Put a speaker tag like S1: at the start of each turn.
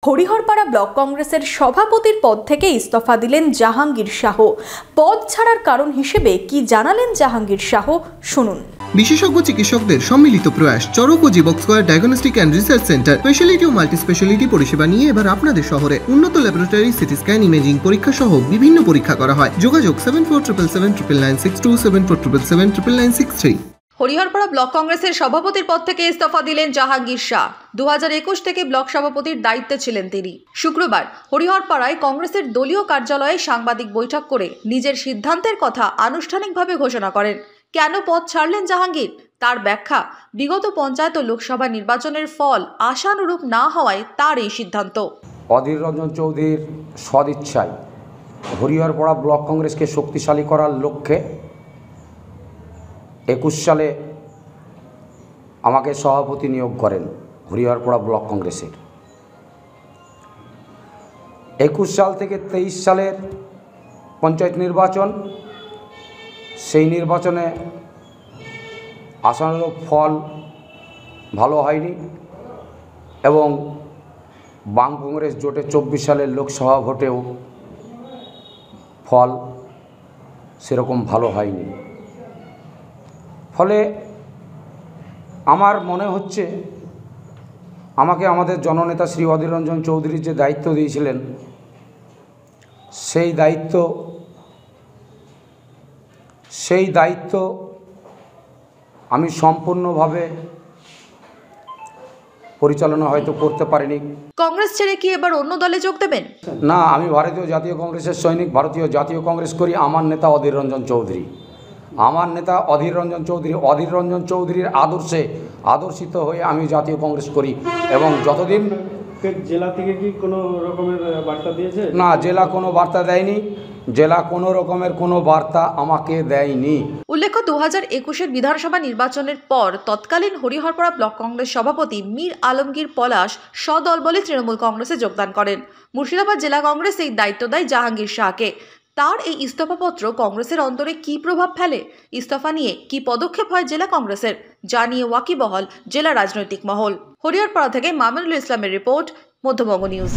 S1: Hariharpara block কংগ্রেসের সভাপতির পদ থেকে ইস্তফা দিলেন জাহাঙ্গীর শাহ। পদ ছাড়ার কারণ হিসেবে কি জানালেন জাহাঙ্গীর শাহ, শুনুন।
S2: বিশেষজ্ঞ চিকিৎসকদের সম্মিলিত প্রয়াস চরক ও Jivak square diagnostic and research centre speciality ও মাল্টি স্পেশালিটি পরিষেবা নিয়ে এবার আপনাদের শহরে উন্নত ল্যাবরেটরি, সিটি স্ক্যান, ইমেজিং পরীক্ষা সহ বিভিন্ন পরীক্ষা করা হয়। যোগাযোগ 7477799627 74777996
S3: হরিহরপাড়া ব্লক কংগ্রেসের সভাপতির পদ থেকে ইস্তফা দিলেন জাহাঙ্গীর শাহ। 2021 থেকে ব্লক সভাপতির দায়িত্বে ছিলেন তিনি। শুক্রবার হরিহরপাড়ায় কংগ্রেসের দলীয় কার্যালয়ে সাংবাদিক বৈঠক করে নিজের সিদ্ধান্তের কথা আনুষ্ঠানিকভাবে ঘোষণা করেন। কেন পদ ছাড়লেন জাহাঙ্গীর, তার ব্যাখ্যা, বিগত পঞ্চায়েত ও লোকসভা নির্বাচনের ফল আশানুরূপ না হওয়ায় তার এই সিদ্ধান্ত।
S4: অধীর রঞ্জন চৌধুরীর সদিচ্ছায় হরিহরপাড়া ব্লক কংগ্রেসকে শক্তিশালী করার লক্ষ্যে 21 সালে আমাকে সভাপতি নিয়োগ করেন হরিহরপাড়া ব্লক কংগ্রেসের। 21 সাল থেকে 23 সালের পঞ্চায়েত নির্বাচন, সেই নির্বাচনে আশানুরূপ ফল ভালো হয়নি এবং বাম কংগ্রেস জোটে 24 সালের লোকসভা ভোটেও ফল সেরকম ভালো হয়নি। ফলে আমার মনে হচ্ছে আমাকে আমাদের জননেতা শ্রী অধীর রঞ্জন চৌধুরী যে দায়িত্ব দিয়েছিলেন, সেই দায়িত্ব আমি সম্পূর্ণভাবে পরিচালনা হয়তো করতে পারিনি।
S3: কংগ্রেস ছেড়ে কি এবার অন্য দলে যোগ দেবেন?
S4: না, আমি ভারতীয় জাতীয় কংগ্রেসের সৈনিক, ভারতীয় জাতীয় কংগ্রেস করি। আমার নেতা অধীর রঞ্জন চৌধুরী, আমার নেতা অধীর রঞ্জন চৌধুরী। অধীর রঞ্জন চৌধুরীর আদর্শে আদর্শিত হয়ে আমি জাতীয় কংগ্রেস করি এবং যতদিন
S5: জেলা থেকে কি কোনো রকমের বার্তা দিয়েছে?
S4: না, জেলা কোনো বার্তা দেয়নি, জেলা কোনো রকমের কোনো বার্তা আমাকে দেয়নি।
S3: উল্লেখ্য, 2021-এর বিধানসভা নির্বাচনের পর তৎকালীন হরিহরপাড়া ব্লক কংগ্রেস সভাপতি মীর আলমগীর পলাশ সদলবলে তৃণমূল কংগ্রেসে যোগদান করেন। মুর্শিদাবাদ জেলা কংগ্রেস এই দায়িত্ব দেয় জাহাঙ্গীর শাহকে। তার এই ইস্তফাপত্র কংগ্রেসের অন্তরে কি প্রভাব ফেলে, ইস্তফা নিয়ে কি পদক্ষেপ হয় জেলা কংগ্রেসের, জানিয়ে ওয়াকিবহাল জেলা রাজনৈতিক মহল। হরিহরপাড়া থেকে মামুনুল ইসলামের রিপোর্ট, মধ্যবঙ্গ নিউজ।